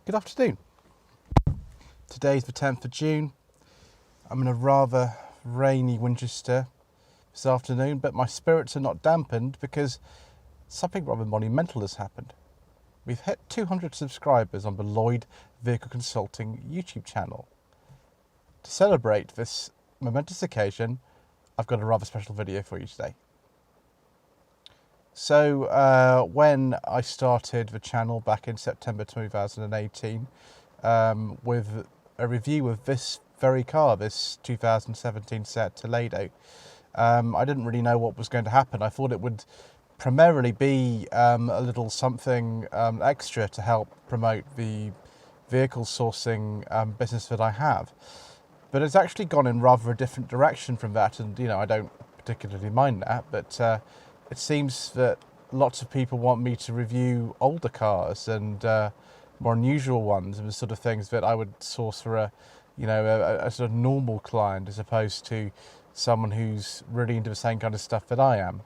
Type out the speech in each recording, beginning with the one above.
Good afternoon. Today's the 10th of June. I'm in a rather rainy Winchester this afternoon, but my spirits are not dampened because something rather monumental has happened. We've hit 200 subscribers on the Lloyd Vehicle Consulting YouTube channel. To celebrate this momentous occasion, I've got a rather special video for you today. So when I started the channel back in September 2018 with a review of this very car, this 2017 Seat Toledo, I didn't really know what was going to happen. I thought it would primarily be a little something extra to help promote the vehicle sourcing business that I have. But it's actually gone in rather a different direction from that, and I don't particularly mind that, but it seems that lots of people want me to review older cars and more unusual ones, and the sort of things that I would source for a sort of normal client as opposed to someone who's really into the same kind of stuff that I am.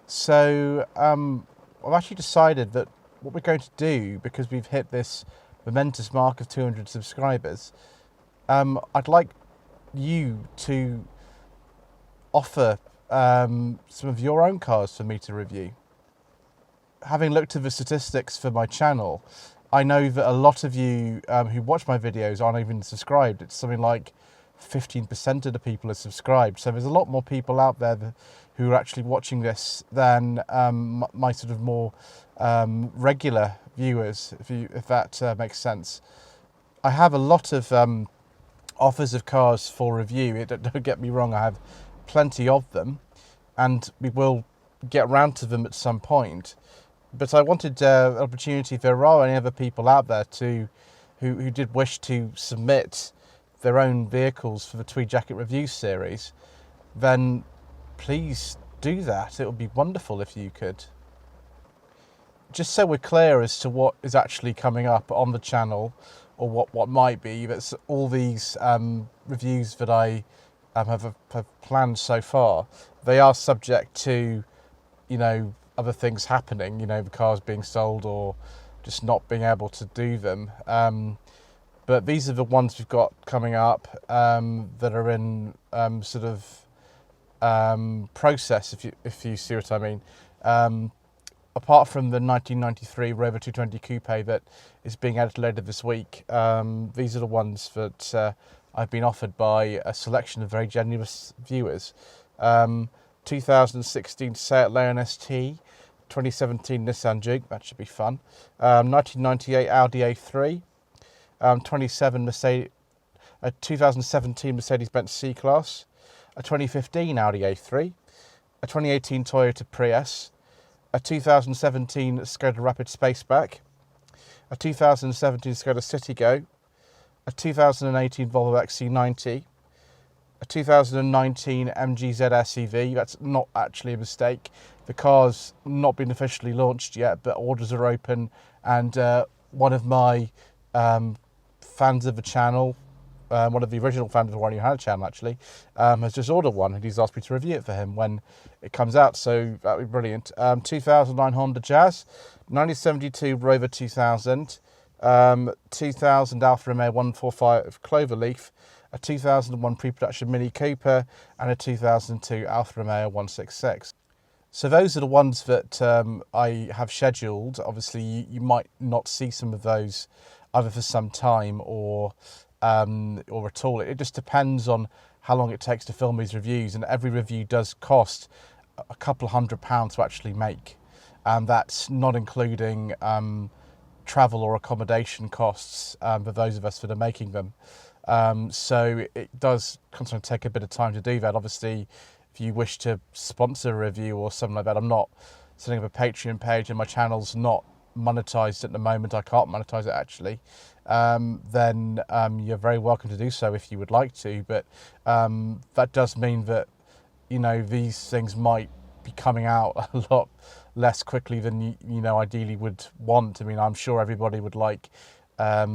So I've actually decided that what we're going to do, because we've hit this momentous mark of 200 subscribers, I'd like you to offer some of your own cars for me to review. Having looked at the statistics for my channel, I know that a lot of you who watch my videos aren't even subscribed. It's something like 15% of the people are subscribed. So there's a lot more people out there who are actually watching this than my sort of more regular viewers, if that makes sense. I have a lot of offers of cars for review. Don't get me wrong, I have plenty of them, and we will get around to them at some point. But I wanted an opportunity, if there are any other people out there who did wish to submit their own vehicles for the Tweed Jacket Reviews series, then please do that. It would be wonderful if you could. Just so we're clear as to what is actually coming up on the channel, or what might be, that's all these reviews that I have planned so far, they are subject to, other things happening, the cars being sold or just not being able to do them. But these are the ones we've got coming up that are in sort of process, if you see what I mean. Apart from the 1993 Rover 220 Coupe that is being added later this week, these are the ones that I've been offered by a selection of very generous viewers. 2016 Seat Leon ST, 2017 Nissan Juke, that should be fun. 1998 Audi A3, 2017 Mercedes-Benz C Class, a 2015 Audi A3, a 2018 Toyota Prius, a 2017 Skoda Rapid Spaceback, a 2017 Skoda Citigo, a 2018 Volvo XC90, a 2019 MG ZS EV. That's not actually a mistake. The car's not been officially launched yet, but orders are open, and one of my fans of the channel, one of the original fans of the one who had a channel actually, has just ordered one, and he's asked me to review it for him when it comes out, so that would be brilliant. 2009 Honda Jazz, 1972 Rover 2000, 2000 Alfa Romeo 145 Cloverleaf, a 2001 pre-production Mini Cooper, and a 2002 Alfa Romeo 166. So those are the ones that I have scheduled. Obviously, you might not see some of those either for some time or at all. It just depends on how long it takes to film these reviews, and every review does cost a couple of £100 to actually make, and that's not including travel or accommodation costs for those of us that are making them. So it does constantly take a bit of time to do that. Obviously, if you wish to sponsor a review or something like that, I'm not setting up a Patreon page and my channel's not monetized at the moment. I can't monetize it actually. Then you're very welcome to do so if you would like to, but that does mean that these things might be coming out a lot less quickly than you ideally would want. I mean, I'm sure everybody would like a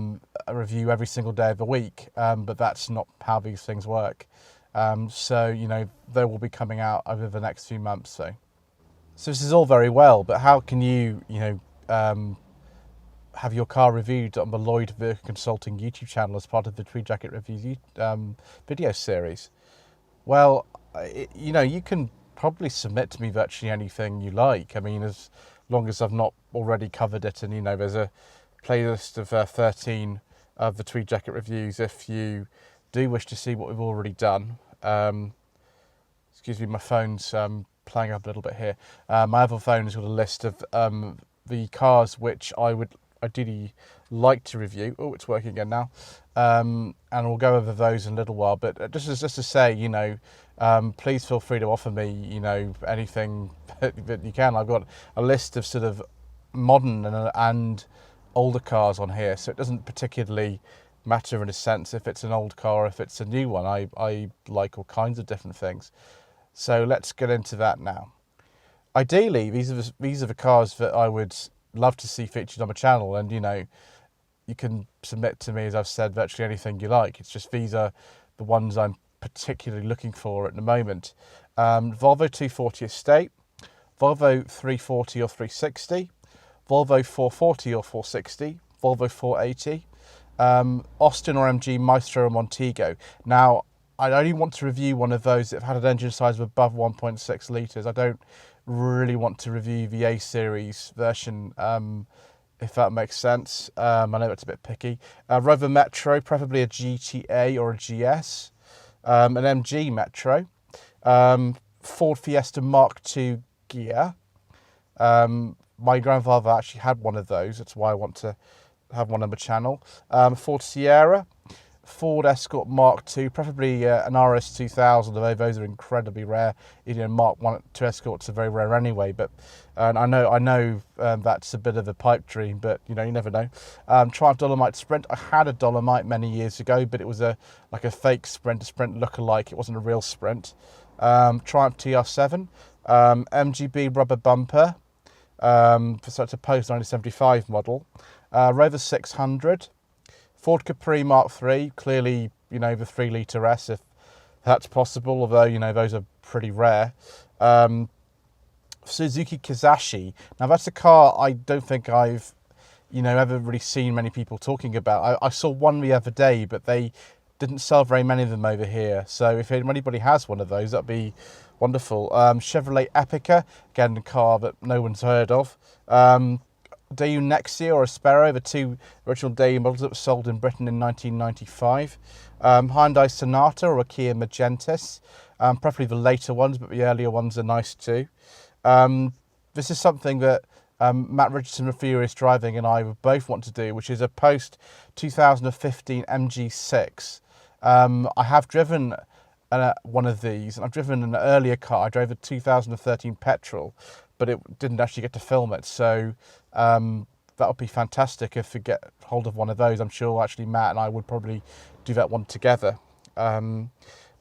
review every single day of the week, but that's not how these things work. So they will be coming out over the next few months. So this is all very well, but how can you have your car reviewed on the Lloyd Vehicle Consulting YouTube channel as part of the Tweed Jacket Reviews video series. Well, you know, you can probably submit to me virtually anything you like. I mean, as long as I've not already covered it, and you know, there's a playlist of 13 of the Tweed Jacket Reviews if you do wish to see what we've already done. Excuse me, my phone's playing up a little bit here. My other phone has got a list of the cars which I would ideally like to review. Oh, it's working again now. And we'll go over those in a little while. But just to say, you know, please feel free to offer me, you know, anything that you can. I've got a list of sort of modern and older cars on here, so it doesn't particularly matter in a sense if it's an old car or if it's a new one. I like all kinds of different things. So let's get into that now. Ideally, these are the cars that I would love to see featured on my channel, and you know, you can submit to me, as I've said, virtually anything you like. It's just these are the ones I'm particularly looking for at the moment. Volvo 240 Estate, Volvo 340 or 360, Volvo 440 or 460, Volvo 480, Austin or MG Maestro or Montego. Now, I only want to review one of those that have had an engine size of above 1.6 litres. I don't really want to review the A series version, if that makes sense. I know it's a bit picky. Rover Metro, preferably a GTa or a GS. An MG Metro. Ford Fiesta Mark II Ghia. My grandfather actually had one of those. That's why I want to have one on the channel. Ford Sierra. Ford Escort Mark II, preferably an RS 2000, although those are incredibly rare. You know, Mark 1 2 Escorts are very rare anyway, but I know that's a bit of a pipe dream, but you know, you never know. Triumph Dolomite Sprint. I had a Dolomite many years ago, but it was like a fake Sprint, a Sprint look-alike. It wasn't a real Sprint. Triumph TR7, MGB rubber bumper, so it's a post-1975 model. Rover 600. Ford Capri Mark III, clearly, you know, the 3 litre S, if that's possible, although, you know, those are pretty rare. Suzuki Kizashi. Now, that's a car I don't think I've, you know, ever really seen many people talking about. I saw one the other day, but they didn't sell very many of them over here. So if anybody has one of those, that'd be wonderful. Chevrolet Epica, again, a car that no one's heard of. Daewoo Nexia or Espero, the 2 original Daewoo models that were sold in Britain in 1995. Hyundai Sonata or a Kia Magentis, preferably the later ones, but the earlier ones are nice too. This is something that Matt Richardson of Furious Driving and I would both want to do, which is a post-2015 MG6. I have driven one of these, and I've driven an earlier car. I drove a 2013 petrol, but it didn't actually get to film it, so that would be fantastic if we get hold of one of those. I'm sure actually Matt and I would probably do that one together.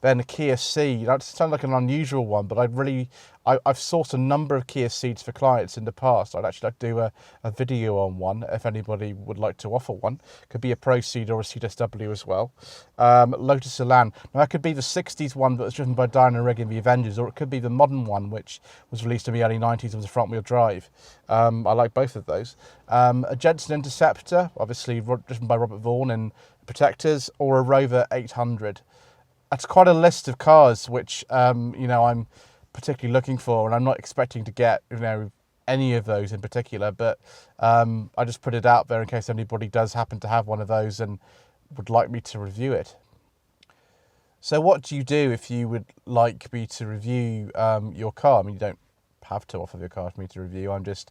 Then a Kia Ceed. That sounds like an unusual one, but I've sourced a number of Kia Ceeds for clients in the past. I'd actually like to do a video on one if anybody would like to offer one. Could be a Pro Ceed or a Ceed SW as well. Lotus Elan. Now that could be the 60s one that was driven by Diana Rigg in the Avengers, or it could be the modern one which was released in the early 90s and was a front wheel drive. I like both of those. A Jensen Interceptor, obviously driven by Robert Vaughan in Protectors, or a Rover 800. That's quite a list of cars which, you know, I'm particularly looking for, and I'm not expecting to get, you know, any of those in particular, but I just put it out there in case anybody does happen to have one of those and would like me to review it. So what do you do if you would like me to review your car? I mean, you don't have to offer your car for me to review. I'm just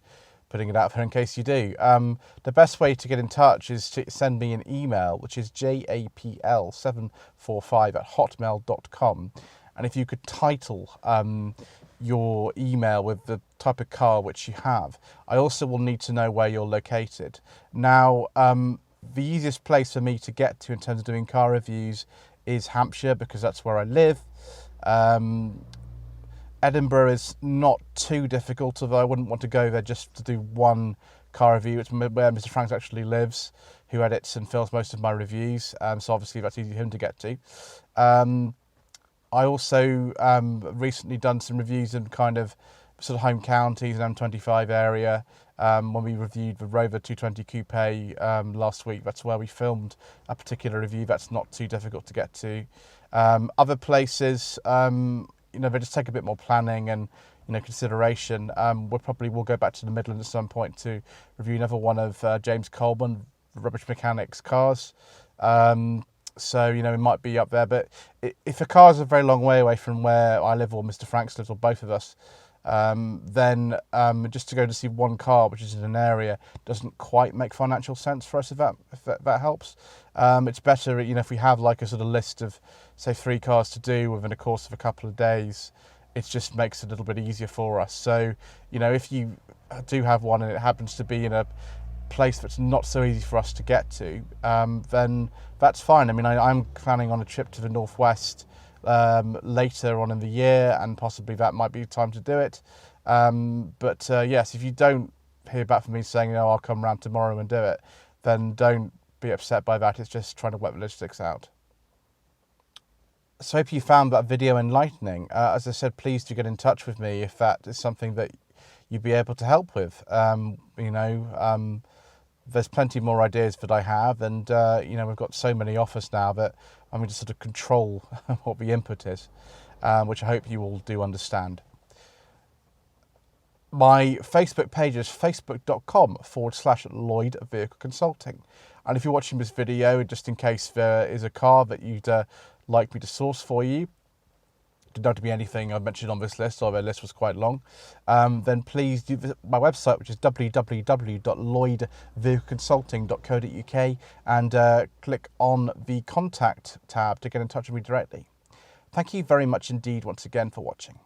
putting it out there in case you do. The best way to get in touch is to send me an email, which is japl745@hotmail.com. And if you could title your email with the type of car which you have. I also will need to know where you're located. Now, the easiest place for me to get to in terms of doing car reviews is Hampshire, because that's where I live. Edinburgh is not too difficult, although I wouldn't want to go there just to do one car review. It's where Mr. Franks actually lives, who edits and films most of my reviews, so obviously that's easy for him to get to. I also recently done some reviews in kind of sort of home counties and M25 area, when we reviewed the Rover 220 Coupe last week. That's where we filmed a particular review. That's not too difficult to get to. Other places, they just take a bit more planning and consideration. We'll go back to the Midlands at some point to review another one of James Coleman, Rubbish Mechanics cars. So, it might be up there, but if a car's a very long way away from where I live or Mr. Franks lives or both of us, then just to go to see one car, which is in an area, doesn't quite make financial sense for us, if that helps. It's better, if we have like a sort of list of, say, 3 cars to do within the course of a couple of days, it just makes it a little bit easier for us. So, if you do have one and it happens to be in a place that's not so easy for us to get to, then that's fine. I mean, I'm planning on a trip to the northwest later on in the year, and possibly that might be time to do it. But yes, if you don't hear back from me saying, I'll come around tomorrow and do it, then don't be upset by that. It's just trying to work the logistics out. So I hope you found that video enlightening. As I said, please do get in touch with me if that is something that you'd be able to help with. There's plenty more ideas that I have, and we've got so many offers now that I'm going to sort of control what the input is, which I hope you all do understand. My Facebook page is facebook.com/Lloyd Vehicle Consulting. And if you're watching this video, just in case there is a car that you'd like me to source for you, did not to be anything I mentioned on this list, or the list was quite long, then please do visit my website, which is www.lloydvehicleconsulting.co.uk, and click on the contact tab to get in touch with me directly. Thank you very much indeed once again for watching.